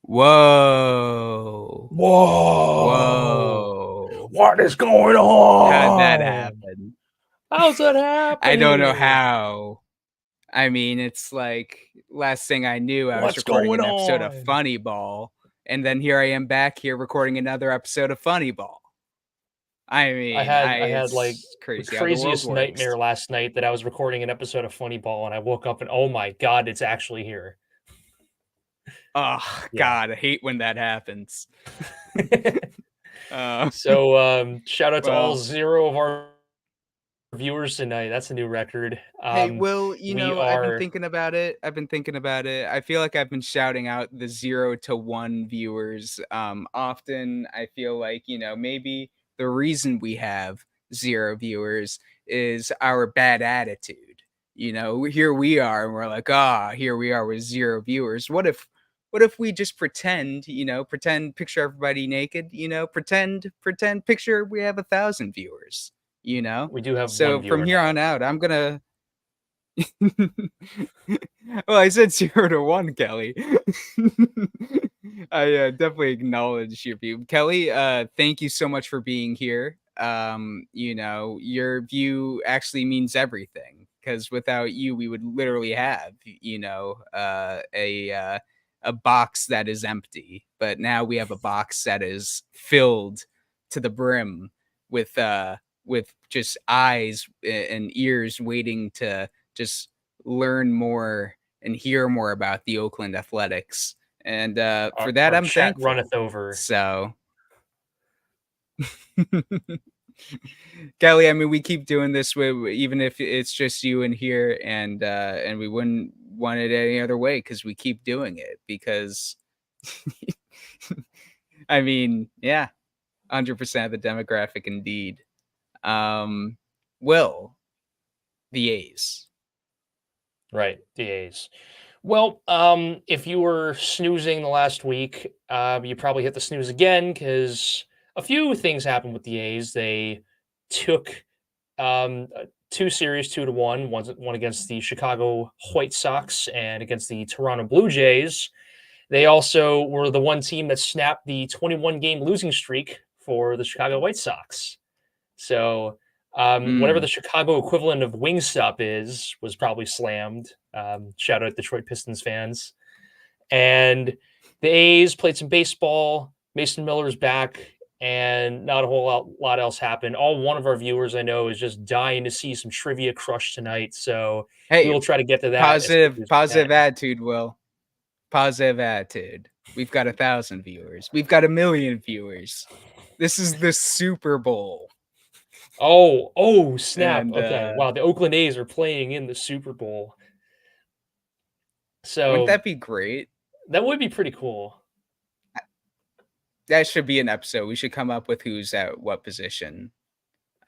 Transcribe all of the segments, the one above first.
Whoa. Whoa! Whoa. What is going How'd that on? happen? How's that I don't know happening? how. I mean, it's like last thing I knew, I was What's recording going an episode of on? Funny Ball, and then here I am back here recording another episode of Funny Ball. I I mean, had I had like it's the crazy how the world craziest works. nightmare last night that I was recording an episode of Funny Ball and I woke up and oh my god, it's actually here. Oh Yeah. God, I hate when that happens. uh, So shout out to all well, 0 of our viewers tonight. That's a new record. Hey, Will, We I've been are thinking about it. I feel like I've been shouting out the 0 to 1 viewers. Often I feel like, maybe the reason we have 0 viewers is our bad attitude. Here we are and we're like, here we are with 0 viewers. What if we just pretend, picture everybody naked, picture we have 1,000 viewers, you know? we do have one So from viewer here now. on out, I'm gonna well, I said 0 to 1, Kelly. I definitely acknowledge your view. Kelly, thank you so much for being here. Your view actually means everything because without you, we would literally have, a box that is empty. But now we have a box that is filled to the brim with just eyes and ears waiting to just learn more and hear more about the Oakland Athletics. And for that, Our I'm chat runneth thankful. over. So, Kelly, I mean, we keep doing this with even if it's just you in here, and we wouldn't want it any other way because we keep doing it because, I mean, yeah, 100% of the demographic indeed. Um, Will the A's? Right, the A's. Well, if you were snoozing the last week, you probably hit the snooze again because a few things happened with the A's. They took 2 series, 2-1, one against the Chicago White Sox and against the Toronto Blue Jays. They also were the one team that snapped the 21 game losing streak for the Chicago White Sox. So whatever the Mm. Chicago equivalent of Wingstop is was probably slammed. Shout out Detroit Pistons fans. And the A's played some baseball. Mason Miller's back, and not a whole lot else happened. All one of our viewers I know is just dying to see some trivia crush tonight. So we Hey, will try to get to that as positive quickly as we positive can. attitude, Will. Positive attitude. We've got 1,000 viewers. We've got 1,000,000 viewers. This is the Super Bowl. Oh, snap. And Okay. Wow. The Oakland A's are playing in the Super Bowl. wouldn't So that be great? that would be pretty cool. That should be an episode. We should come up with who's at what position.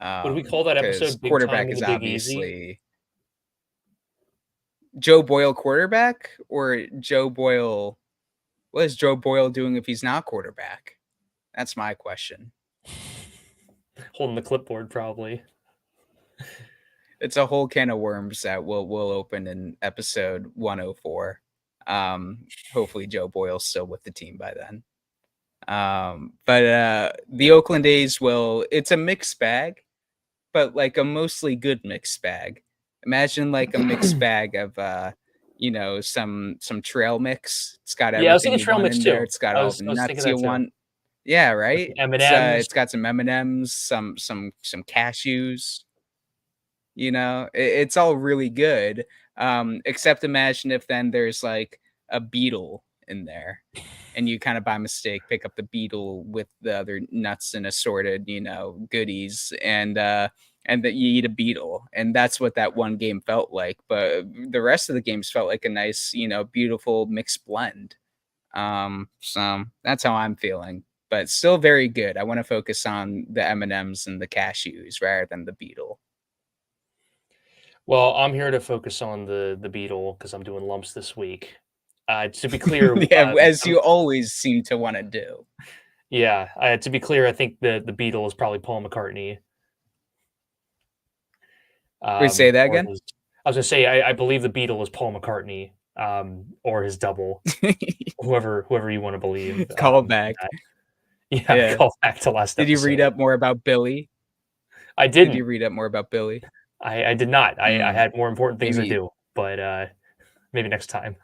Would we call that Because episode Big Time quarterback in the is Big Easy? obviously Joe Boyle quarterback or Joe Boyle. What is Joe Boyle doing if he's not quarterback? That's my question. Holding the clipboard, probably. It's a whole can of worms that will open in episode 104. Hopefully Joe Boyle's still with the team by then. But the Oakland A's it's a mixed bag, but like a mostly good mixed bag. Imagine like a mixed bag of some trail mix. It's got Yeah, I was everything thinking you trail want mix in there. too. It's got I all was the I was thinking nuts that you too. want. Yeah, Got right. some M&Ms. It's got some M&Ms, some cashews. It's all really good. Except imagine if then there's like a beetle in there and you kind of by mistake pick up the beetle with the other nuts and assorted, goodies and that you eat a beetle. And that's what that one game felt like. But the rest of the games felt like a nice, beautiful mixed blend. So that's how I'm feeling. But still very good. I want to focus on the M&Ms and the cashews rather than the beetle. Well, I'm here to focus on the beetle because I'm doing lumps this week. To be clear, Yeah, as you always seem to want to do. yeah, to be clear, I think the beetle is probably Paul McCartney. Wait, say that Or again? I was gonna say I believe the beetle is Paul McCartney. or his double, whoever you want to believe. Call back. Yeah, Yeah. call back to last Did you episode. read up more about Billy? I Did you didn't. read up more about Billy? I did not. I had more important things to Maybe do, but maybe next time.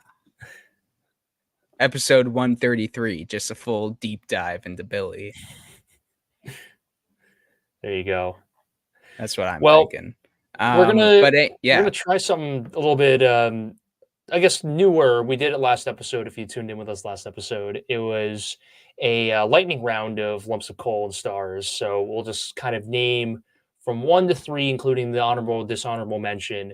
episode 133, just a full deep dive into Billy. There you go. That's what I'm Well, thinking. we're gonna But we're yeah. gonna try something a little bit I guess newer. We did it last episode. If you tuned in with us last episode, it was a lightning round of lumps of coal and stars. So we'll just kind of name from 1 to 3, including the honorable, dishonorable mention,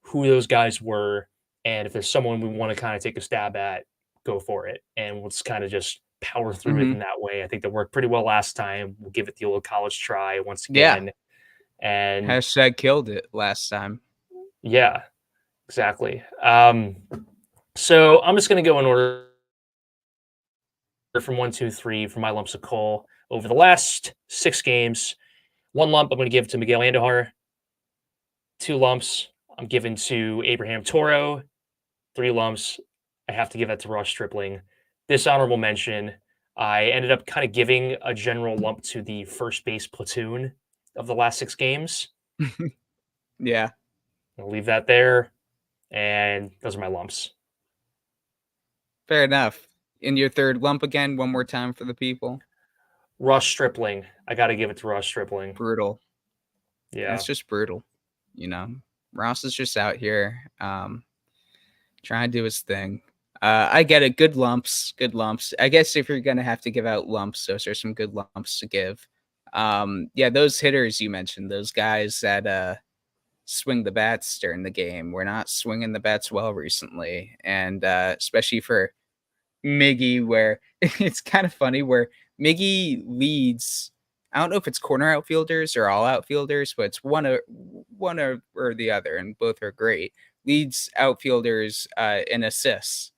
who those guys were, and if there's someone we want to kind of take a stab at, go for it. And we'll just kind of just power through it Mhm. in that way. I think that worked pretty well last time. We'll give it the old college try once Yeah. again. And Hashtag killed it last time. yeah, exactly. So I'm just going to go in order from 1, 2, 3 for my lumps of coal over the last 6 games. 1 lump I'm going to give to Miguel Andujar. 2 lumps I'm giving to Abraham Toro. 3 lumps I have to give that to Ross Stripling. Dishonorable mention, I ended up kind of giving a general lump to the first base platoon of the last 6 games. Yeah. I'll leave that there, and those are my lumps. Fair enough. In your third lump again, one more time for the people. Ross Stripling. I got to give it to Ross Stripling. Brutal. Yeah. That's just brutal. You know, Ross is just out here trying to do his thing. I get it. Good lumps. Good lumps. I guess if you're going to have to give out lumps, those are some good lumps to give. Yeah, those hitters you mentioned, those guys that swing the bats during the game, we're not swinging the bats well recently. And especially for Miggy, where it's kind of funny where Miggy leads. I don't know if it's corner outfielders or all outfielders, but it's or the other, and both are great. Leads outfielders in assists,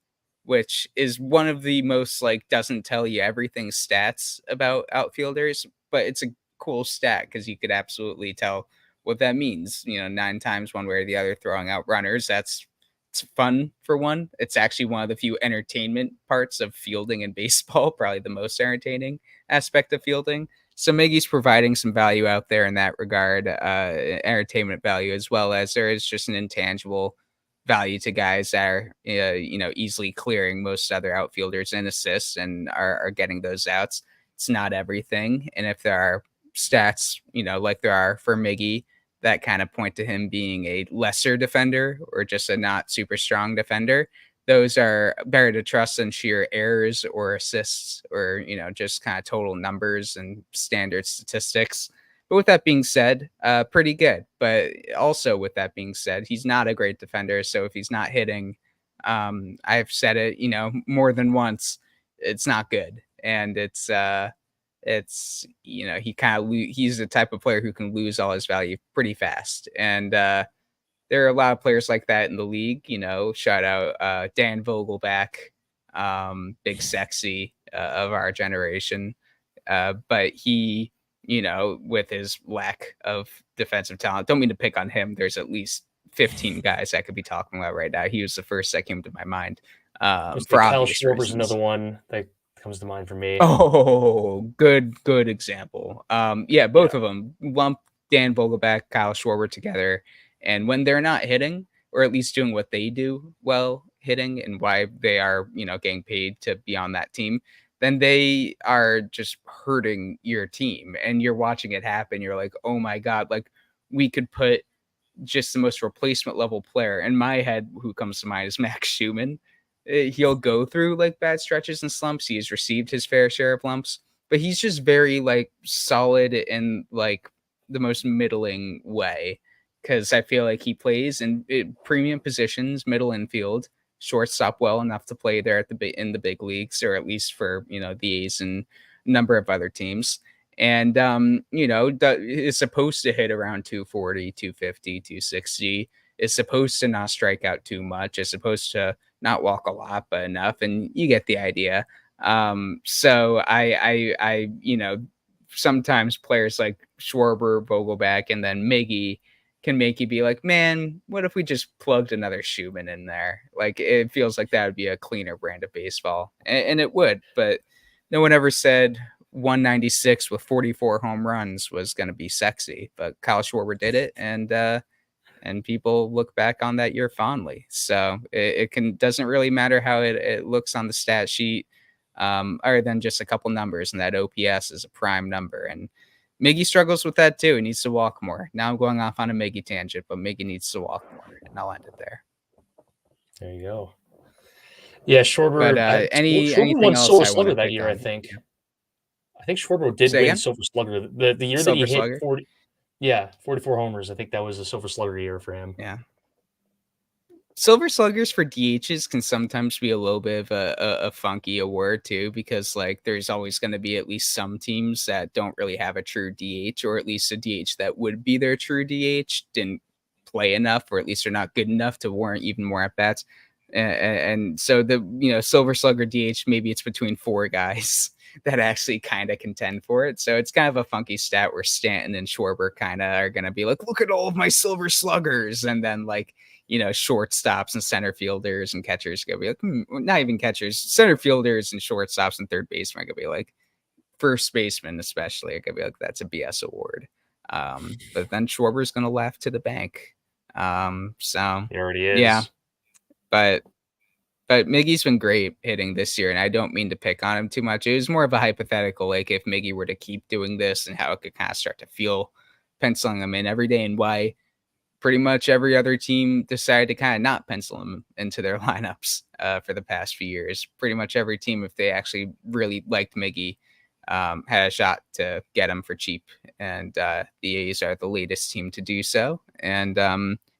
which is one of the most like doesn't tell you everything stats about outfielders, but it's a cool stat because you could absolutely tell what that means. 9 times one way or the other throwing out runners. It's fun for one. It's actually one of the few entertainment parts of fielding in baseball, probably the most entertaining aspect of fielding. So Miggy's providing some value out there in that regard, entertainment value, as well as there is just an intangible value to guys that are, easily clearing most other outfielders in assists and are getting those outs. It's not everything. And if there are stats, like there are for Miggy, that kind of point to him being a lesser defender or just a not super strong defender, those are better to trust than sheer errors or assists or, just kind of total numbers and standard statistics. But with that being said, pretty good. But also with that being said, he's not a great defender. So if he's not hitting, I've said it, more than once, it's not good. And it's he kind of he's the type of player who can lose all his value pretty fast. And there are a lot of players like that in the league. Shout out Dan Vogelback, big sexy of our generation. But he, with his lack of defensive talent, don't mean to pick on him. There's at least 15 guys I could be talking about right now. He was the first that came to my mind. For Kyle obvious Schwarber's reasons. another one that comes to mind for me. Oh, good example. Yeah, both of them lump Dan Vogelback, Kyle Schwarber together, and when they're not hitting, or at least doing what they do well, hitting, and why they are, getting paid to be on that team, then they are just hurting your team, and you're watching it happen. You're like, oh my god, like we could put just the most replacement level player in my head. Who comes to mind is Max Schumann. He'll go through like bad stretches and slumps. He has received his fair share of lumps, but he's just very like solid in like the most middling way. Because I feel like he plays in premium positions, middle infield, shortstop well enough to play there in the big leagues, or at least for the A's and a number of other teams. And is supposed to hit around 240, 250, 260. Is supposed to not strike out too much. Is supposed to not walk a lot, but enough, and you get the idea. So sometimes players like Schwarber, Vogelback, and then Miggy can make you be like, man, what if we just plugged another Schumann in there? Like, it feels like that would be a cleaner brand of baseball, and it would. But no one ever said 196 with 44 home runs was going to be sexy. But Kyle Schwarber did it, and people look back on that year fondly. So it can doesn't really matter how it looks on the stat sheet, other than just a couple numbers, and that OPS is a prime number. And Miggy struggles with that too. He needs to walk more. Now I'm going off on a Miggy tangent, but Miggy needs to walk more, and I'll end it there. There you go. Yeah, Schwarber. But Schwarber anything won else Silver I want Slugger to that pick year, I on? think. I think Schwarber did Say win again? Silver Slugger. The year that he Silver hit Slugger? 40, yeah, 44 homers. I think that was the Silver Slugger year for him. Yeah. Silver Sluggers for DHs can sometimes be a little bit of a funky award too, because like there's always going to be at least some teams that don't really have a true DH, or at least a DH that would be their true DH didn't play enough, or at least are not good enough to warrant even more at bats. And so the Silver Slugger DH, maybe it's between four guys that actually kind of contend for it. So it's kind of a funky stat where Stanton and Schwarber kind of are going to be like, look at all of my Silver Sluggers, and then like shortstops and center fielders and catchers gonna be like, not even catchers, center fielders and shortstops and third baseman are gonna be like, first baseman especially are gonna be like, that's a BS award. But then Schwarber's gonna laugh to the bank. So He already is. yeah, but Miggy's been great hitting this year, and I don't mean to pick on him too much. It was more of a hypothetical, like if Miggy were to keep doing this and how it could kind of start to feel penciling him in every day, and why pretty much every other team decided to kind of not pencil him into their lineups for the past few years. Pretty much every team, if they actually really liked Miggy, had a shot to get him for cheap. And the A's are the latest team to do so. And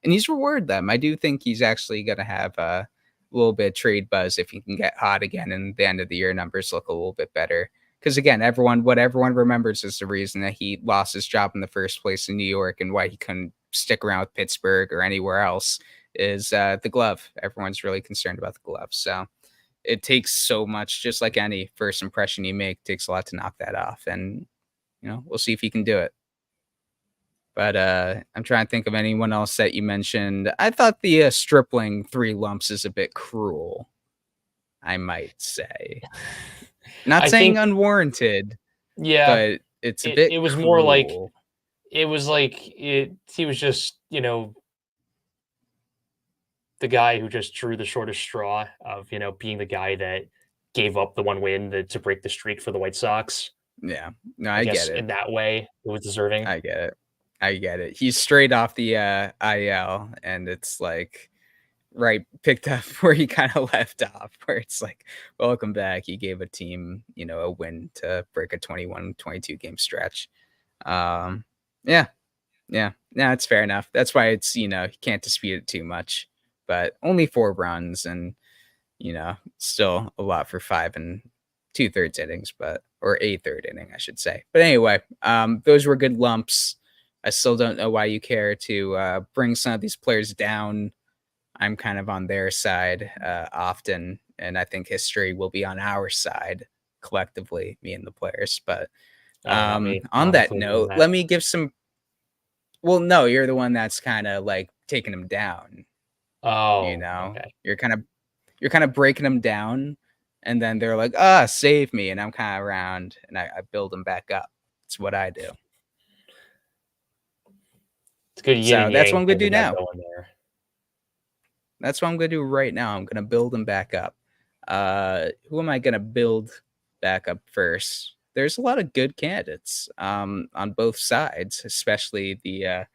he's rewarded them. I do think he's actually going to have a little bit of trade buzz if he can get hot again, and the end of the year numbers look a little bit better. Because again, what everyone remembers is the reason that he lost his job in the first place in New York, and why he couldn't stick around with Pittsburgh or anywhere else is the glove. Everyone's really concerned about the glove. So it takes so much, just like any first impression you make, takes a lot to knock that off. And, we'll see if he can do it. But I'm trying to think of anyone else that you mentioned. I thought the Stripling 3 lumps is a bit cruel, I might say. Not saying unwarranted. Yeah, but it's a bit it was cruel. more like it was like he was just, the guy who just drew the shortest straw of, being the guy that gave up the one win to break the streak for the White Sox. Yeah. No, I get it. In that way, it was deserving. I get it. He's straight off the IL, and it's like picked up where he kind of left off, where it's like, welcome back. He gave a team, a win to break a 21-22 game stretch. Yeah. No, it's fair enough. That's why it's, you can't dispute it too much, but only 4 runs, and, still a lot for 5 2/3 innings, or a third inning, I should say. But anyway, those were good lumps. I still don't know why you care to bring some of these players down. I'm kind of on their side often, and I think history will be on our side collectively, me and the players. But on that note, let me give some. Well, no, you're the one that's kind of like taking them down. Oh, okay. You're kind of breaking them down, and then they're like, save me, and I'm kind of around, and I build them back up. It's what I do. It's good. So that's what I'm gonna do now. That's what I'm going to do right now. I'm going to build them back up. Who am I going to build back up first? There's a lot of good candidates on both sides, especially the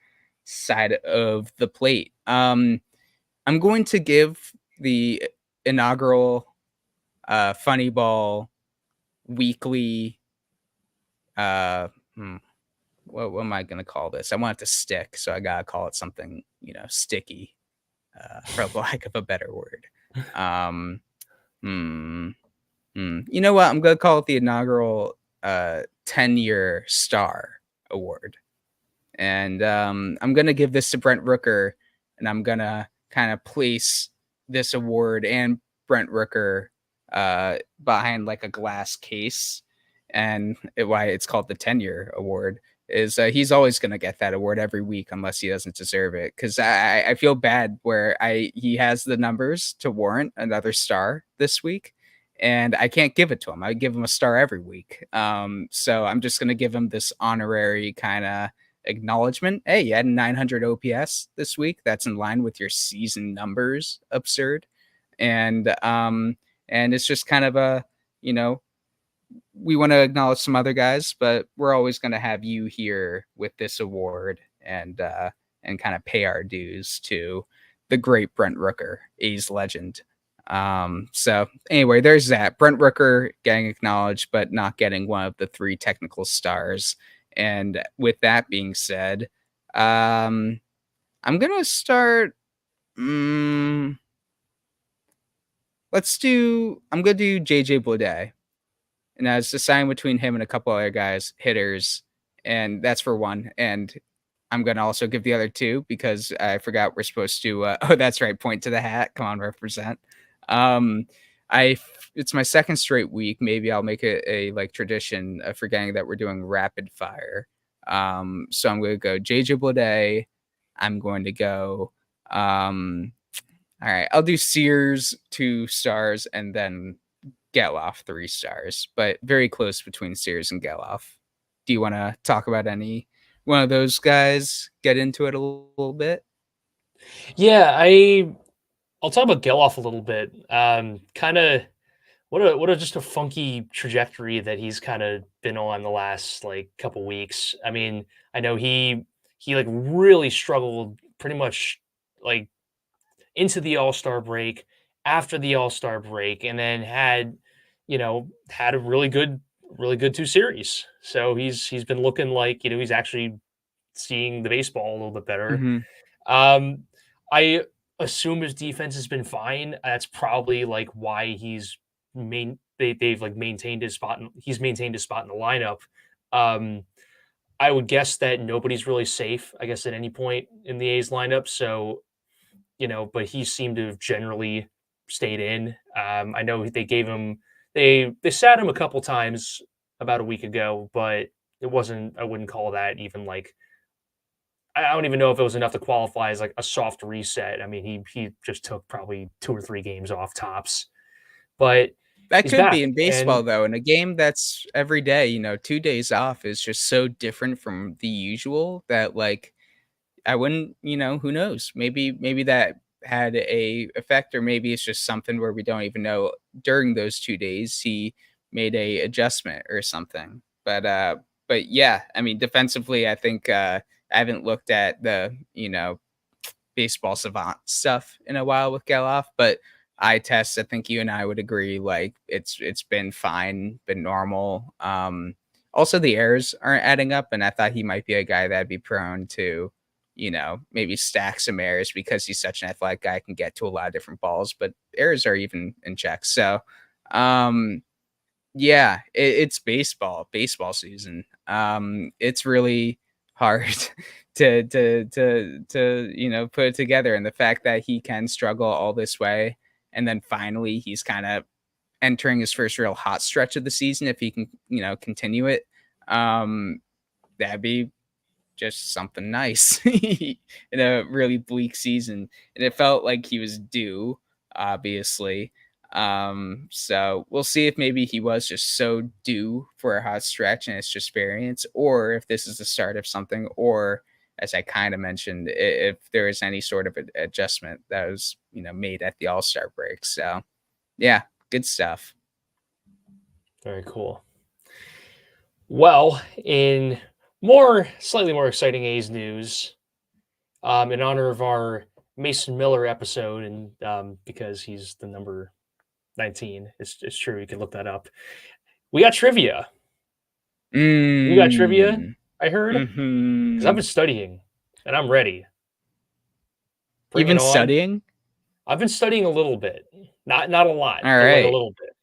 side of the plate. I'm going to give the inaugural Funny Ball weekly. What am I going to call this? I want it to stick, so I got to call it something, sticky. For lack of a better word. You know what? I'm going to call it the inaugural 10-year star award. And I'm going to give this to Brent Rooker, and I'm going to kind of place this award and Brent Rooker behind like a glass case. And why it's called the 10-year award is he's always going to get that award every week unless he doesn't deserve it. Because I feel bad where he has the numbers to warrant another star this week, and I can't give it to him. I give him a star every week. So I'm just going to give him this honorary kind of acknowledgement. Hey, you had 900 OPS this week. That's in line with your season numbers. Absurd. And it's just kind of a, you know, we want to acknowledge some other guys, but we're always going to have you here with this award and kind of pay our dues to the great Brent Rooker, A's legend. So anyway, there's that. Brent Rooker getting acknowledged, but not getting one of the 3 technical stars. And with that being said, I'm gonna start. I'm gonna do JJ Bleday. And it's deciding between him and a couple other guys, hitters, and that's for one. And I'm gonna also give the other 2 because I forgot we're supposed to. Oh, that's right. Point to the hat. Come on, represent. Um, it's my second straight week. Maybe I'll make it a like tradition of forgetting that we're doing rapid fire. So I'm gonna go JJ Bleday. I'm going to go. All right, I'll do Sears 2 stars and then Geloff 3 stars, but very close between Sears and Geloff. Do you want to talk about any one of those guys? Get into it a little bit. Yeah, I'll talk about Geloff a little bit. Kind of what a just a funky trajectory that he's kind of been on the last like couple weeks. I mean, I know he like really struggled pretty much like into the All-Star break, after the All-Star break, and then had a really good 2 series. So he's been looking like, he's actually seeing the baseball a little bit better. Mhm. Um, I assume his defense has been fine. That's probably like why they've like maintained his spot, and he's maintained his spot in the lineup. Um, I would guess that nobody's really safe, I guess, at any point in the A's lineup. So, but he seemed to have generally stayed in. I know they gave him they sat him a couple times about a week ago, but it wasn't. I wouldn't call that even like I don't even know if it was enough to qualify as like a soft reset. I mean, he just took probably 2 or 3 games off tops, but That he's could be back. in And baseball though. In a game that's every day, 2 days off is just so different from the usual that like I wouldn't, who knows? Maybe that had a effect, or maybe it's just something where we don't even know during those 2 days he made a adjustment or something. But yeah, I mean defensively, I think I haven't looked at the, baseball savant stuff in a while with Geloff, but eye tests, I think you and I would agree, like it's been fine, been normal. Also the errors aren't adding up, and I thought he might be a guy that'd be prone to, maybe stack some errors because he's such an athletic guy, can get to a lot of different balls, but errors are even in check. So yeah, it's baseball season. It's really hard to put it together, and the fact that he can struggle all this way, and then finally he's kind of entering his first real hot stretch of the season if he can, continue it. Um, that'd be just something nice in a really bleak season, and it felt like he was due, obviously. So we'll see if maybe he was just so due for a hot stretch and it's just variance, or if this is the start of something, or as I kind of mentioned, if there is any sort of adjustment that was, made at the All-Star break. So yeah, good stuff. very cool. Well, in slightly more exciting A's news, in honor of our Mason Miller episode, and because he's the number 19, it's true. You can look that up. We got trivia. You got trivia, Mm, I heard, because I've hmm been studying and I'm ready. You've Bring it been on. studying? I've been studying a little bit, not a lot, All but like a right. little bit.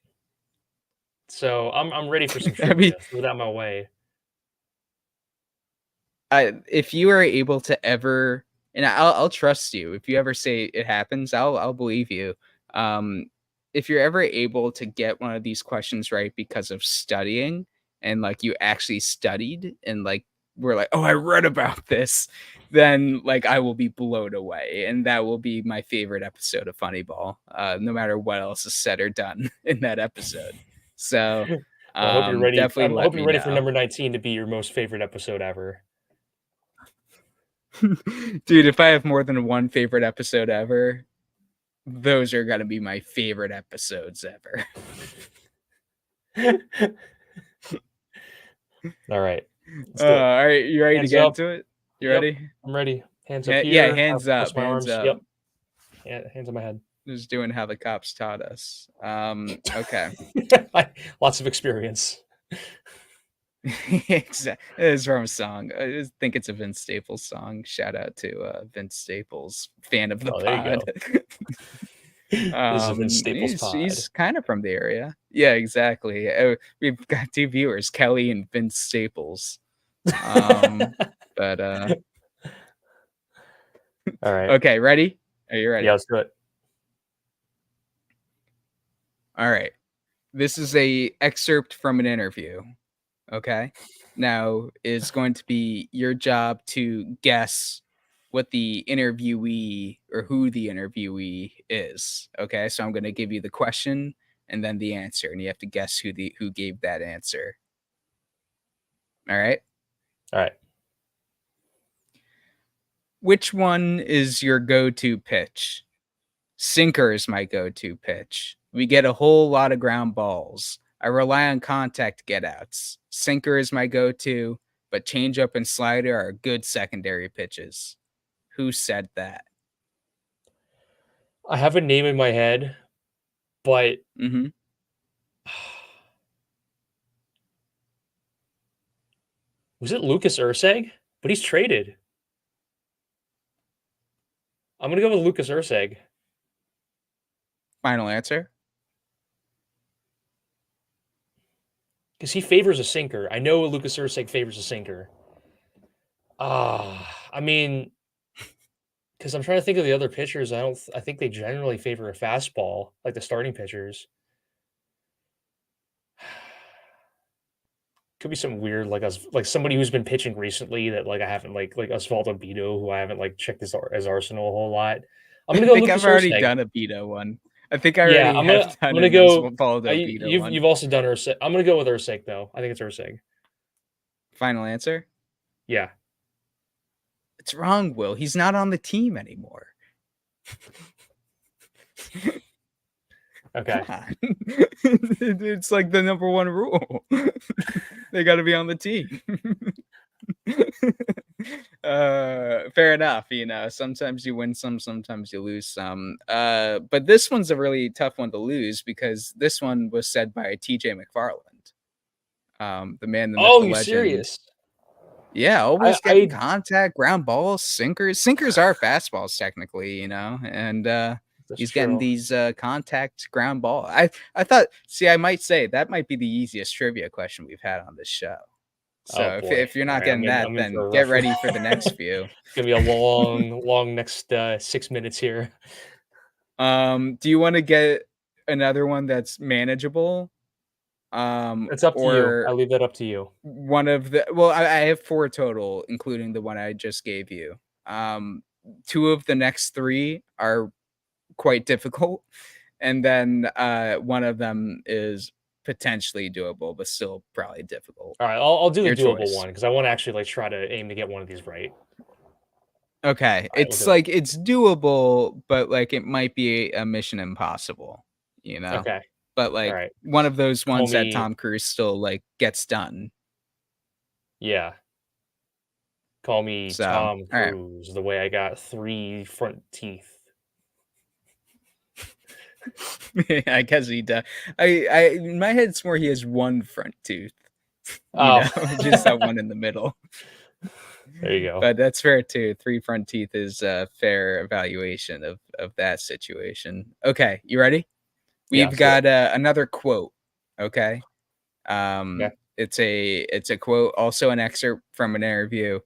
So I'm ready for some I mean, trivia. Throw that my way. if you are able to ever, and I'll trust you. If you ever say it happens, I'll believe you. Um, if you're ever able to get one of these questions right because of studying, and like you actually studied and like were like, "Oh, I read about this," then like I will be blown away, and that will be my favorite episode of Funny Ball, no matter what else is said or done in that episode. So Well, I hope you're ready. definitely I let hope you're me ready for know. number 19 to be your most favorite episode ever. Dude, if I have more than one favorite episode ever, those are gonna be my favorite episodes ever. All right. Let's do it. All right, you ready to Hands get up. into it? You Yep. ready? I'm ready. Hands up Yeah, here. hands Cross up, my hands arms. up. Yep. Yeah, hands on my head. Just doing how the cops taught us. Okay. Lots of experience. Exactly. It's from a song. I just think it's a Vince Staples song. Shout out to Vince Staples, fan of the Oh, there you pod. This is a Vince Staples pod. He's kind of from the area. Yeah, exactly. We've got 2 viewers, Kelly and Vince Staples. But All right. okay, ready? Are you ready? Yeah, let's do it. All right. This is a excerpt from an interview. Okay. Now it's going to be your job to guess what the interviewee or who the interviewee is. Okay. So I'm going to give you the question and then the answer, and you have to guess who gave that answer. All right. All right. Which one is your go-to pitch? Sinker is my go-to pitch. We get a whole lot of ground balls. I rely on contact get-outs. Sinker is my go-to, but changeup and slider are good secondary pitches. Who said that? I have a name in my head, but Mm-hmm. was it Lucas Urseg? But he's traded. I'm gonna go with Lucas Urseg. Final answer? Because he favors a sinker. I know Lucas Urseg favors a sinker. I mean, because I'm trying to think of the other pitchers. I think they generally favor a fastball, like the starting pitchers. Could be some weird, like us, like somebody who's been pitching recently that like I haven't like Osvaldo Bido, who I haven't like checked his arsenal a whole lot. I'm I gonna go think Lucas I've already Urseg. done a Beto one. I think I Yeah, already I'm have done gonna an go. Osvaldo Beto You've one. you've also done Urseg. I'm gonna go with Urseg though. I think it's Urseg. Final answer? Yeah. It's wrong, Will. He's not on the team anymore. Okay. Come on. It's like the number one rule. They got to be on the team. Fair enough. Sometimes you win some, sometimes you lose some. But this one's a really tough one to lose because this one was said by TJ McFarland, the man, the myth, Oh, the you legend. serious? Yeah, always I getting contact, ground balls, sinkers. Sinkers are fastballs technically, and That's he's getting true. these contact ground ball. I thought. See, I might say that might be the easiest trivia question we've had on this show. So Oh boy. if you're not All right, getting that, I'm in then for a get rough ready one. for the next few. It's gonna be a long next 6 minutes here. Do you want to get another one that's manageable? It's up to you. I Or leave that up to you. one of the I have 4 total, including the one I just gave you. 2 of the next 3 are quite difficult, and then one of them is potentially doable, but still probably difficult. All right, I'll do the Your doable choice. one because I want to actually like try to aim to get one of these right. Okay, All right, we'll it's do it. like it's doable, but like it might be a mission impossible, Okay. But All like right. one of those Call ones that me. Tom Cruise still like gets done. Yeah. Call me So, Tom all right. Cruise. The way I got 3 front teeth. I guess he does. I in my head it's more he has 1 front tooth. Oh. Just that one in the middle. There you go. But that's fair too. 3 front teeth is a fair evaluation of that situation. Okay, you ready? Yeah, We've let's do got another quote. Okay. Yeah. It's a quote, also an excerpt from an interview.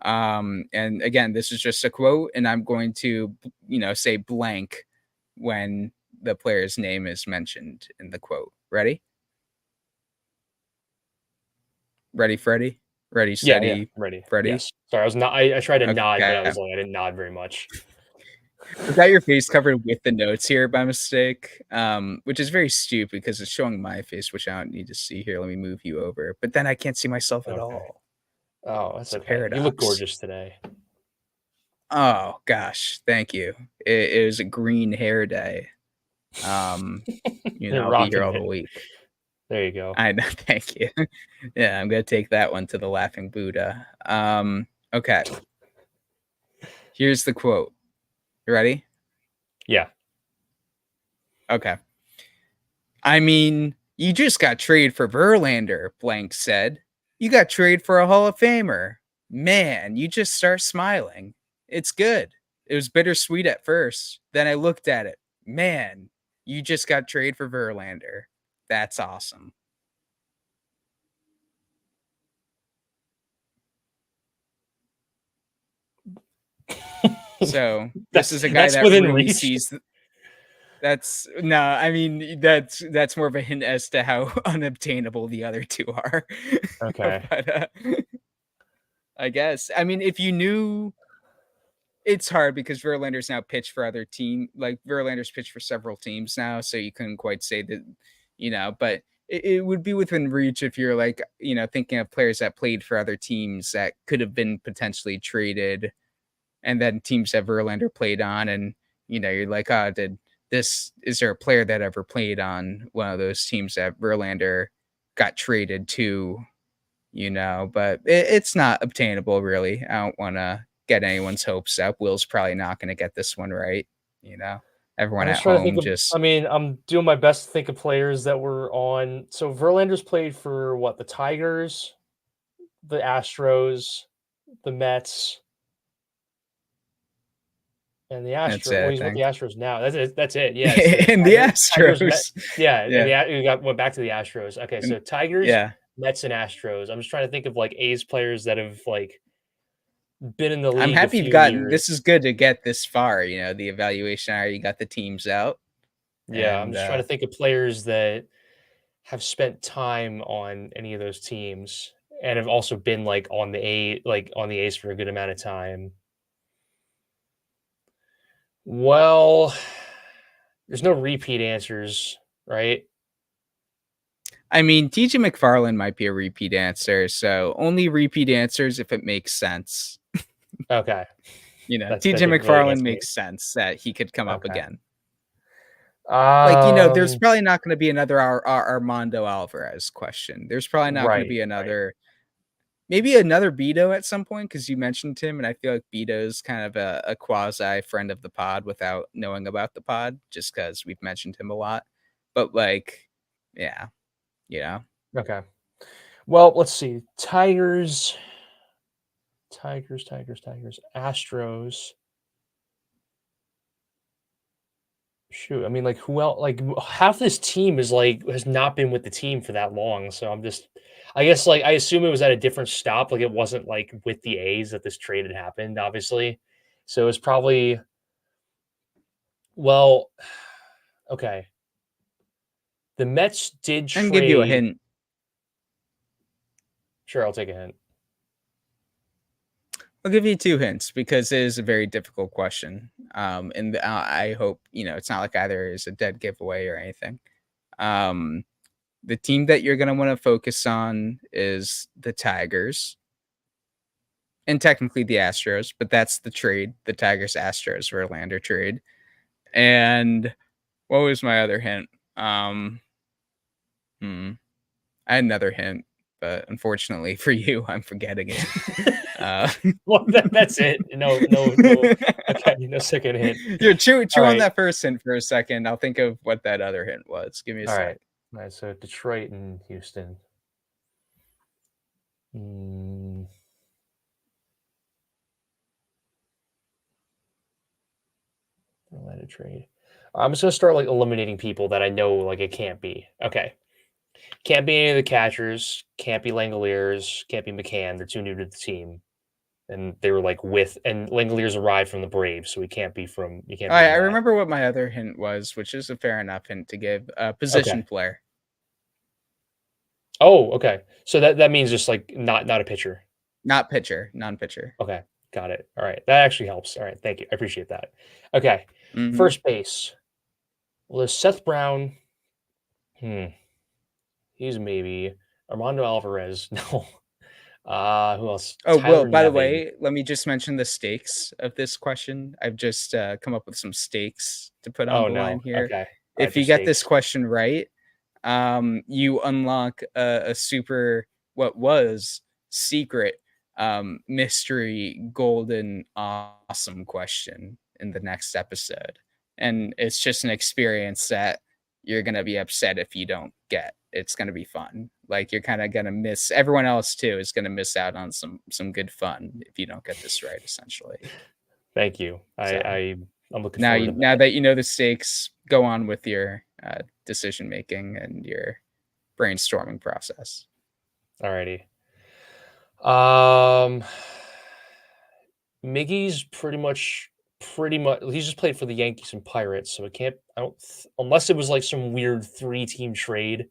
And again, this is just a quote, and I'm going to say blank when the player's name is mentioned in the quote. Ready? Ready, Freddie? Ready, Yeah, steady, ready. Freddy. Yes. Sorry, I was not. I tried to nod, but I Okay. was like, I didn't nod very much. I've got your face covered with the notes here by mistake, which is very stupid because it's showing my face, which I don't need to see here. Let me move you over, but then I can't see myself at Okay. all. Oh, that's It's a okay. You look paradox. gorgeous today. Oh gosh, thank you. It was a green hair day. You're I'll be here rocking all the it. week. There you go. I know, thank you. Yeah, I'm gonna take that one to the Laughing Buddha. Okay, here's the quote. You ready? Yeah. Okay. I mean, you just got traded for Verlander, Blank said. You got traded for a Hall of Famer. Man, you just start smiling. It's good. It was bittersweet at first. Then I looked at it. Man, you just got traded for Verlander. That's awesome. So this is a guy That's that within really reach. sees. That's no, I mean that's more of a hint as to how unobtainable the other two are. Okay. But I guess I mean if you knew, it's hard because Verlander's now pitched for other team. Like Verlander's pitched for several teams now, so you couldn't quite say that, But it would be within reach if you're like thinking of players that played for other teams that could have been potentially traded, and then teams that Verlander played on, and you're like, oh, is there a player that ever played on one of those teams that Verlander got traded to? But it's not obtainable, really. I don't want to get anyone's hopes up. Will's probably not going to get this one right. You know, Everyone I'm at just trying to think home of. I just, mean, I'm doing my best to think of players that were on. So Verlander's played for what? The Tigers, the Astros, the Mets, and the that's Astros. it, Well, I he's with the think. Astros now. That's it. That's it. Yeah. So And the Tigers, Met. Astros. Yeah, and Yeah. we went back to the Astros. Okay, And so Tigers, yeah. Mets, and Astros. I'm just trying to think of like A's players that have like been in the I'm league a happy you've few gotten years. this is good to get this far. The evaluation already got the teams out. Yeah, I'm And just trying to think of players that have spent time on any of those teams and have also been on the A's for a good amount of time. Well, there's no repeat answers, right? I mean, TJ McFarland might be a repeat answer, so only repeat answers if it makes sense. Okay. That TJ didn't really McFarland answer me. makes sense that he could come up Okay. again. There's Um, probably not going to be another Armando Alvarez question. There's probably not going to right, be right. maybe another Beto at some point because you mentioned him, and I feel like Beto's kind of a quasi friend of the pod without knowing about the pod, just because we've mentioned him a lot. But yeah, Okay. Well, let's see. Tigers, Astros. Shoot, I mean, like, who else? Like, half this team is like has not been with the team for that long. So I guess, like, I assume it was at a different stop. Like, it wasn't like with the A's that this trade had happened, obviously. So it's probably, well, okay. The Mets did I can give you a trade. hint. Sure, I'll take a hint. I'll give you two hints because it is a very difficult question. And I hope it's not like either is a dead giveaway or anything. The team that you're going to want to focus on is the Tigers and technically the Astros, but that's the trade, the Tigers Astros Verlander trade. And what was my other hint? I had another hint, but unfortunately for you, I'm forgetting it. Well, that's it. No. Okay, no second hint. Here, chew All on right, that first hint for a second. I'll think of what that other hint was. Give me a all sec. right, all right. So Detroit and Houston. Hmm. Atlanta trade. I'm just gonna start like eliminating people that I know like it can't be. Okay. Can't be any of the catchers, can't be Langoliers, can't be McCann. They're too new to the team. And they were like and Langoliers arrived from the Braves, so he can't All be right, any I of that. remember what my other hint was, which is a fair enough hint to give. Okay. Position player. Oh, okay. So that means just like not a pitcher. Not pitcher, non-pitcher. Okay, got it. All right, that actually helps. All right, thank you. I appreciate that. Okay, Mhm. first base. Well, there's Seth Brown. He's maybe Armando Alvarez. No. Who else? Oh, Will, Tyler by the Nevin. way, let me just mention the stakes of this question. I've just come up with some stakes to put on Oh the line no. here. Okay. All right, If the you get this stakes. question right, you unlock a super, what was secret, mystery, golden, awesome question in the next episode. And it's just an experience that you're going to be upset if you don't get. It's going to be fun. Like you're kind of going to miss, everyone else too is going to miss out on some good fun if you don't get this right, essentially. Thank you. So I'm looking now forward to now that. that you know the stakes, go on with your decision making and your brainstorming process. Alrighty. Miggy's pretty much he's just played for the Yankees and Pirates, so it can't I don't unless it was like some weird 3-team trade.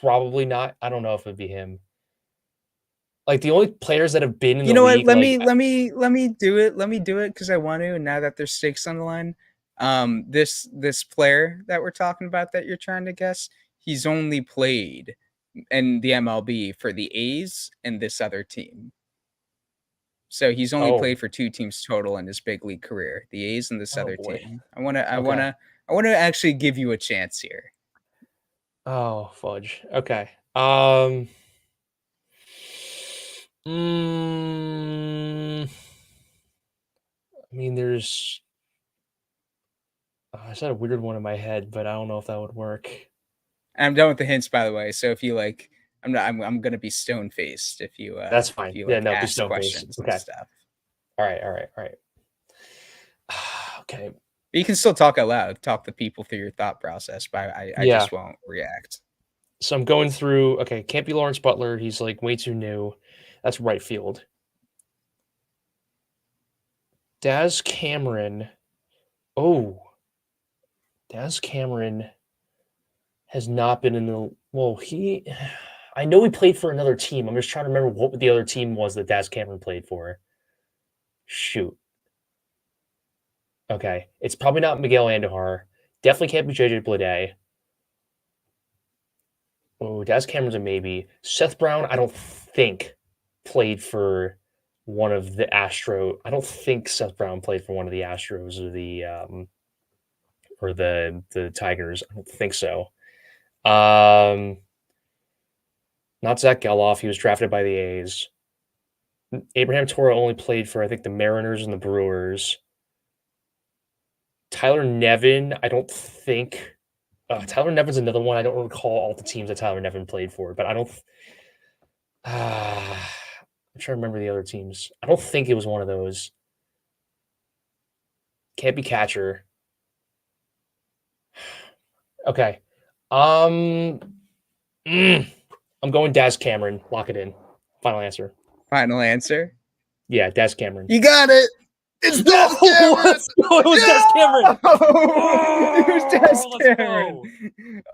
Probably not. I don't know if it'd be him. Like the only players that have been in You the know what? league, like Let me do it. Let me do it because I want to. And now that there's stakes on the line, this player that we're talking about that you're trying to guess, he's only played in the MLB for the A's and this other team. So he's only oh played for 2 teams total in his big league career, the A's and this oh other boy. team. I wanna I Okay. wanna I wanna actually give you a chance here. Oh fudge. Okay. I mean, I said a weird one in my head, but I don't know if that would work. And I'm done with the hints, by the way. So if you like, I'm gonna be stone faced That's if fine. you Yeah, like no, be ask stone face. questions and Okay. stuff. All right. All right. All right. Okay. But you can still talk out loud, talk to people through your thought process, but I Yeah. just won't react. So I'm going through. Okay, can't be Lawrence Butler. He's like way too new. That's right field. Daz Cameron. Oh, Daz Cameron has not been in the. Well, he. I know he played for another team. I'm just trying to remember what the other team was that Daz Cameron played for. Shoot. Okay, it's probably not Miguel Andujar. Definitely can't be JJ Bleday. Oh, Daz Cameron's a maybe. Seth Brown, I don't think played for one of the Astro. I don't think Seth Brown played for one of the Astros or the Tigers. I don't think so. Not Zach Geloff. He was drafted by the A's. Abraham Toro only played for I think the Mariners and the Brewers. Tyler Nevin, I don't think. Tyler Nevin's another one. I don't recall all the teams that Tyler Nevin played for, but I don't. I'm trying to remember the other teams. I don't think it was one of those. Can't be catcher. Okay. I'm going Daz Cameron. Lock it in. Final answer. Final answer. Yeah, Daz Cameron. You got it. It's Daz Cameron. Let's go. It was Daz Cameron. It was Daz Let's Cameron.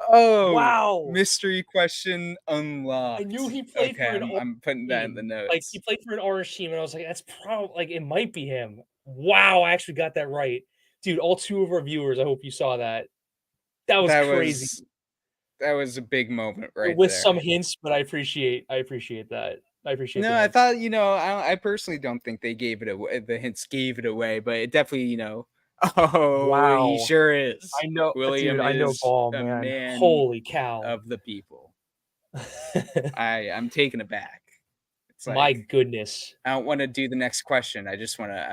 Oh, wow. mystery question unlocked. I knew he played okay, for an I'm putting that in the team. notes. Like he played for an orange team, and I was like, that's probably like it might be him. Wow, I actually got that right. Dude, all 2 of our viewers, I hope you saw that. That was crazy. That was a big moment right With there. some hints, but I appreciate that. I appreciate No, the I hints. thought, I personally don't think they gave it away. The hints gave it away, but it definitely, oh, Wow. he sure is. I know, William dude, I know is ball, a man. Holy cow. of the people. I'm taken aback. It's like, My goodness. I don't want to do the next question. I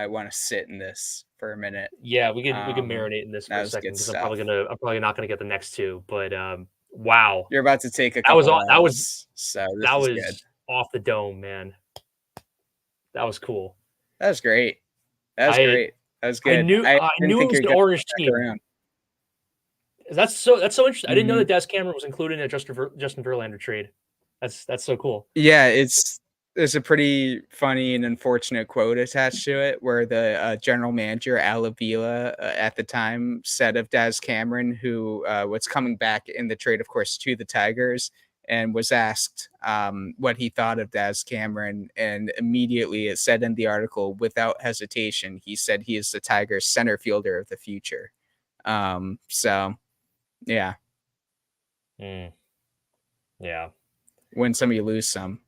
want to sit in this for a minute. Yeah, we can marinate in this for that a was second good because stuff. I'm probably not gonna get the next 2, but wow. You're about to take a That was couple that was so this that is was good. off the dome, man. That was cool. That was great. That was great. That was good. I knew it was an orange team. Around. That's so interesting. I didn't know Mhm. that Daz Cameron was included in a Justin Verlander trade. That's so cool. Yeah, there's a pretty funny and unfortunate quote attached to it where the general manager Al Avila at the time said of Daz Cameron, who was coming back in the trade, of course, to the Tigers, and was asked what he thought of Daz Cameron, and immediately it said in the article, without hesitation, he said he is the Tigers' center fielder of the future. So yeah, Mm, yeah. win some, you lose some.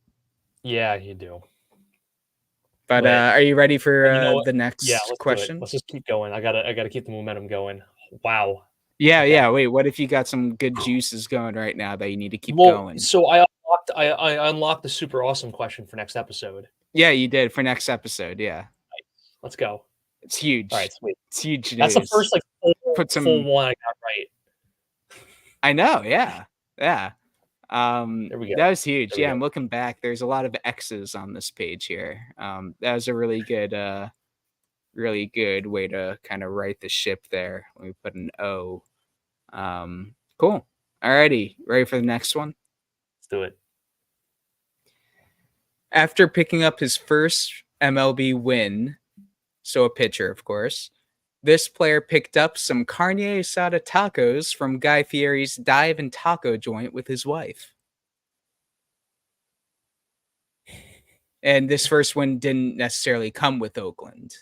Yeah, you do. But are you ready for you know what? the Yeah, next let's do it. question? Let's just keep going. I gotta keep the momentum going. Wow. Yeah, Okay. yeah. Wait, what if you got some good juices going right now that you need to keep Well, going? so I unlocked the super awesome question for next episode. Yeah, you did for next episode. Yeah, Let's go. it's huge. All right, sweet. It's huge news. That's the first like Put some. full one I got right. I know. Yeah, yeah. There we go. That was huge. There we Yeah, go. I'm looking back. There's a lot of X's on this page here. That was a really good way to kind of right the ship there. Let me put an O. Cool. Alrighty, ready for the next one? Let's do it. After picking up his first MLB win, so a pitcher, of course, this player picked up some carne asada tacos from Guy Fieri's dive and taco joint with his wife. And this first win didn't necessarily come with Oakland.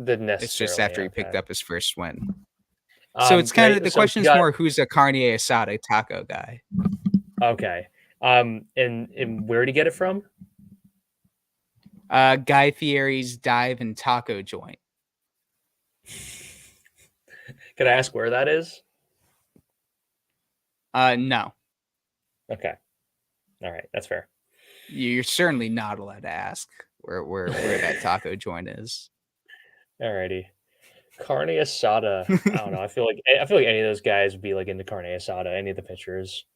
Didn't necessarily. It's just after he picked up his first win. Um, So it's kind great. of the So question is got- more who's a carne asada taco guy. Okay. And where did he get it from? Guy Fieri's dive and taco joint. Can I ask where that is? No, Okay. All right, that's fair. you're certainly not allowed to ask where that taco joint is. Alrighty. Carne asada. I don't know. I feel like any of those guys would be like into carne asada. Any of the pitchers.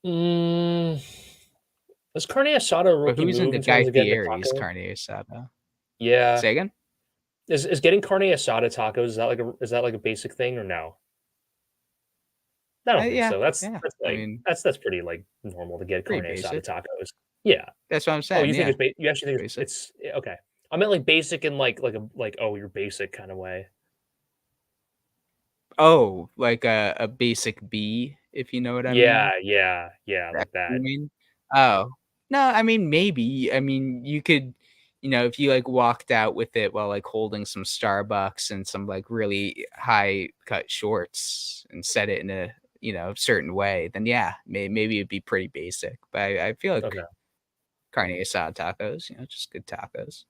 Is carne asada a But rookie who's move into in Guy terms of getting a Fieri's taco? carne asada? Yeah. Say again? Is getting carne asada tacos, is that like a basic thing or no? I don't think Yeah, so. That's yeah. like I mean, that's pretty like normal to get carne pretty asada basic. tacos. Yeah. That's what I'm Oh, saying. you think Yeah. you actually think Basic. it's okay. I meant like basic in like oh, you're basic kind of way. Oh, like a basic B, if you know what I mean. Yeah, like That's what that. you mean? Oh. No, I mean, maybe. I mean, you could, if you like walked out with it while like holding some Starbucks and some like really high cut shorts and said it in a, certain way, then yeah, maybe it'd be pretty basic. But I feel like Okay. carne asada tacos, just good tacos.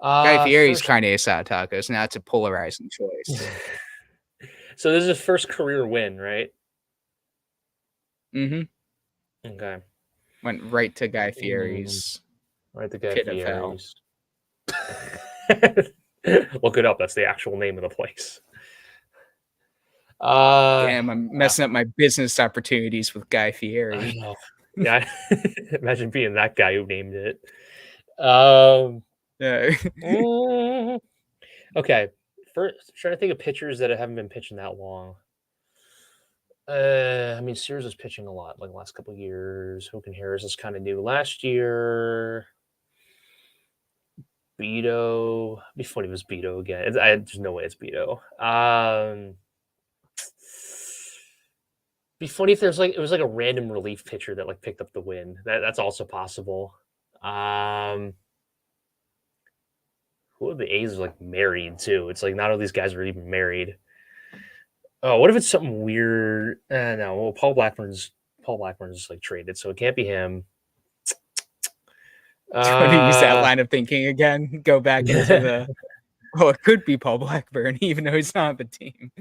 Guy Fieri's carne asada tacos. Now it's a polarizing choice. So this is his first career win, right? Mm-hmm. Okay. Went right to Guy Fieri's. Right, the Guy Pit of hell. Fieri's. Look it up. That's the actual name of the place. Damn, I'm messing up my business opportunities with Guy Fieri. I know. Yeah, imagine being that guy who named it. Yeah. Okay, first trying to think of pitchers that haven't been pitching that long. I mean, Sears was pitching a lot like the last couple of years. Hogan Harris is kind of new last year. Beto. It'd be funny if it was Beto again. There's no way it's Beto. Be funny if it was like a random relief pitcher that like picked up the win. That's also possible. Who are the A's are like married too? It's like not all these guys are even married. Oh, what if it's something weird? No, well, Paul Blackburn's like traded, so it can't be him. Do you want to use that line of thinking again? Go back into the. Oh, it could be Paul Blackburn, even though he's not on the team.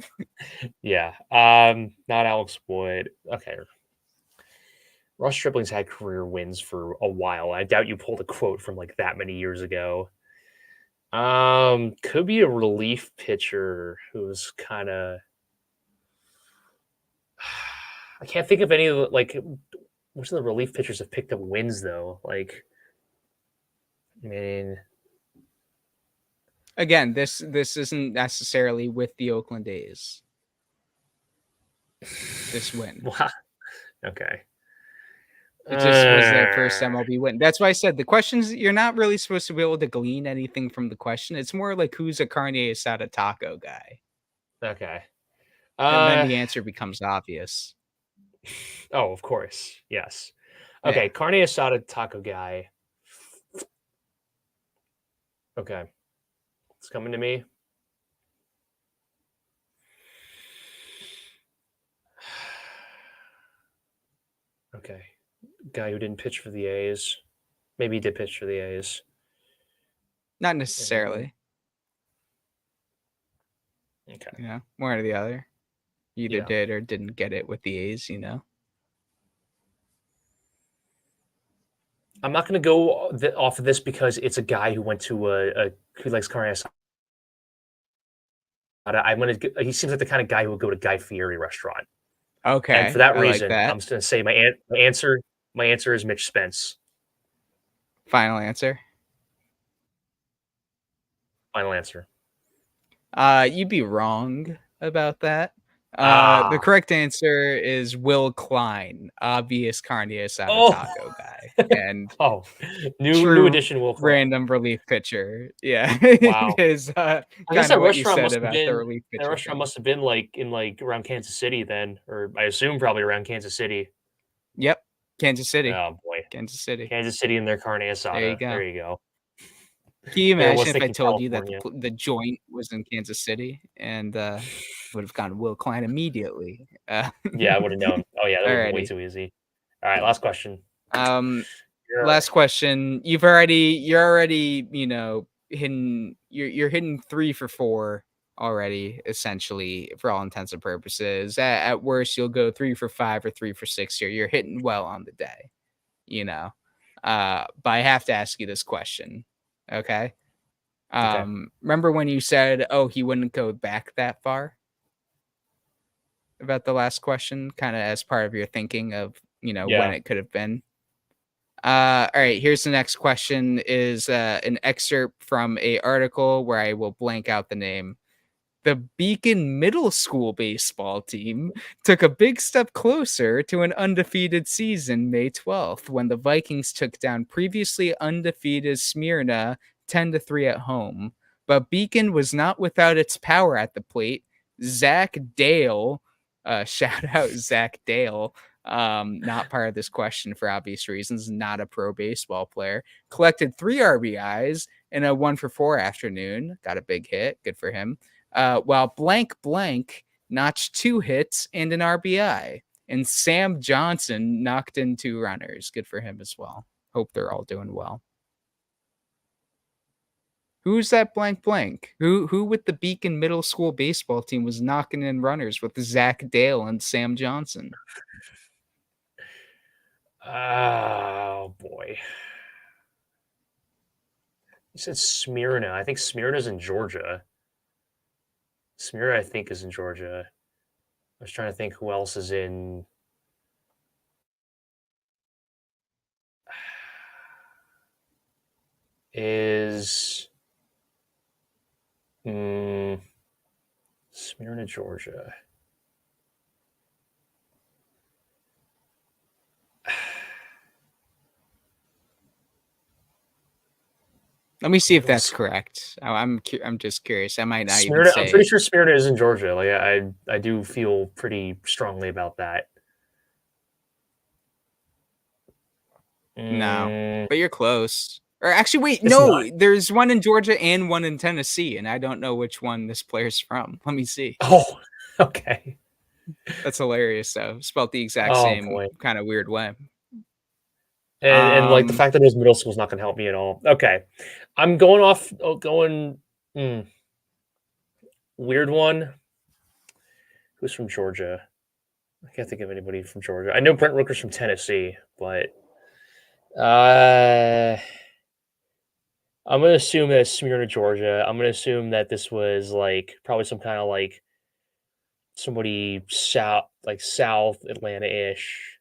Yeah. Not Alex Wood. Okay. Ross Stripling's had career wins for a while. I doubt you pulled a quote from like that many years ago. Could be a relief pitcher who's kind of. I can't think of any of the, like, which of the relief pitchers have picked up wins though. Like, I mean, again, this isn't necessarily with the Oakland A's. This win. Okay. It just was their first MLB win. That's why I said the questions, you're not really supposed to be able to glean anything from the question. It's more like who's a carne asada taco guy. Okay. And then the answer becomes obvious. Oh, of course. Yes. Yeah. Okay, carne asada taco guy. Okay, it's coming to me. Okay, guy who didn't pitch for the A's. Maybe he did pitch for the A's. Not And necessarily. okay, One or the other. Either yeah, did or didn't get it with the A's. I'm not going to go off of this because it's a guy who went to who likes carne asada. I'm gonna. He seems like the kind of guy who would go to Guy Fieri restaurant, and for Okay, that I like reason, that. I'm just going to say my answer. My answer is Mitch Spence. Final answer. Final answer. You'd be wrong about that. The Ah. correct answer is Will Klein, obvious carne asada Oh. taco guy, and Oh. New true addition. Will Klein. random relief pitcher. Yeah, Wow. is I guess kind of what you said about the relief that pitcher restaurant thing. must have been like in like around Kansas City then, or I assume probably around Kansas City. Yep, Kansas City. Oh boy, Kansas City. Kansas City and their carne There you asada. go. There you go. Can you Here I imagine was if I thinking told you that California. the joint was in Kansas City and would have gone Will Klein immediately? Yeah, I would have known. Oh yeah, that would have been way Alrighty. too easy. All right, last question. Um, You're last question. You're already hitting you're hitting 3 for 4 already, essentially, for all intents and purposes. At worst, you'll go 3 for 5 or 3 for 6 here. You're hitting well on the day, you know. But I have to ask you this question. Okay. okay. Remember when you said, "Oh, he wouldn't go back that far?" About the last question, kind of as part of your thinking of, when Yeah. it could have been. All right, here's the next question is an excerpt from a article where I will blank out the name. The Beacon Middle School baseball team took a big step closer to an undefeated season May 12th when the Vikings took down previously undefeated Smyrna 10-3 at home. But Beacon was not without its power at the plate. Zach Dale, shout out Zach Dale, not part of this question for obvious reasons, not a pro baseball player, collected 3 RBIs in a 1 for 4 afternoon. Got a big hit. Good for him. While blank blank notched 2 hits and an RBI. And Sam Johnson knocked in 2 runners. Good for him as well. Hope they're all doing well. Who's that blank blank? Who with the Beacon Middle School baseball team was knocking in runners with Zach Dale and Sam Johnson? Oh boy. You said Smyrna. I think Smyrna's in Georgia. Smyrna, I think, is in Georgia. I was trying to think who else is in. Is Smyrna, Georgia. Let me see if that's correct. I'm just curious. I might not even Smyrna. I'm say pretty it. sure Smyrna is in Georgia. Like I do feel pretty strongly about that. No, Mm, but you're close. Or actually, wait, it's not. no, there's one in Georgia and one in Tennessee, and I don't know which one this player's from. Let me see. Oh, okay. That's hilarious, though. Spelled the exact Oh same boy. kind of weird way. And like the Um, fact that it was middle school is not going to help me at all. Okay, I'm going off. Weird one. Who's from Georgia? I can't think of anybody from Georgia. I know Brent Rooker's from Tennessee, but I'm gonna assume that it's Smyrna, Georgia. I'm gonna assume that this was like probably some kind of like somebody South Atlanta ish.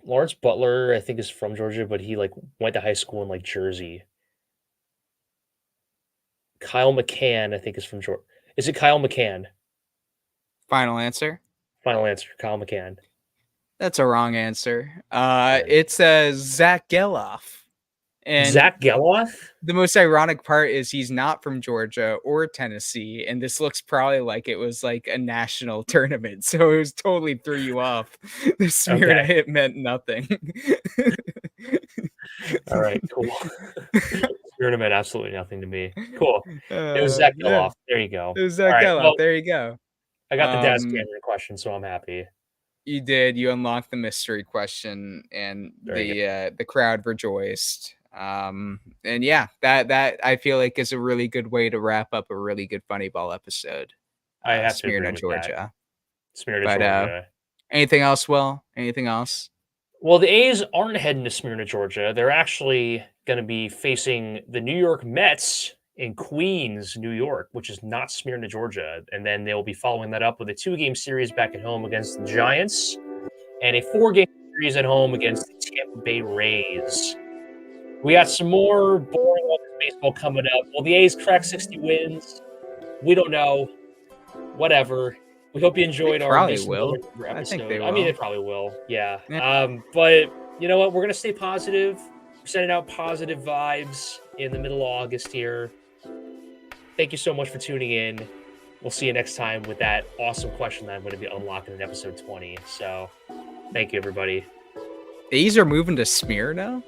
Lawrence Butler, I think, is from Georgia, but he like went to high school in like Jersey. Kyle McCann, I think, is from Georgia. Is it Kyle McCann? Final answer. Final answer, Kyle McCann. That's a wrong answer. Good. It's Zach Geloff. And Zach Geloff? the most ironic part is he's not from Georgia or Tennessee, and this looks probably like it was like a national tournament, so it was totally threw you off. The Smyrna Okay. hit meant nothing. All right, cool. Smyrna meant absolutely nothing to me. Cool. It was Zach Yeah, Geloff. There you go. it was All Zach right, Geloff. well, There you go. I got the Daz Um, Cameron question, so I'm happy. you did. You unlocked the mystery question, and Very the crowd rejoiced. And yeah, that I feel like is a really good way to wrap up a really good funny ball episode. I have to agree Smyrna, with that. Georgia. Smyrna, But Georgia. anything else, Will? Anything else? Well, the A's aren't heading to Smyrna, Georgia. They're actually going to be facing the New York Mets in Queens, New York, which is not Smyrna, Georgia. And then they'll be following that up with a 2-game series back at home against the Giants and a 4-game series at home against the Tampa Bay Rays. We got some more boring August baseball coming up. Will the A's crack 60 wins? We don't know. Whatever. We hope you enjoyed our probably Mason will. Miller I think episode. they I mean, will. they probably will. Yeah. Yeah. But you know what? We're gonna stay positive. We're sending out positive vibes in the middle of August here. Thank you so much for tuning in. We'll see you next time with that awesome question that I'm going to be unlocking in episode 20. So, thank you, everybody. These are moving to Smyrna.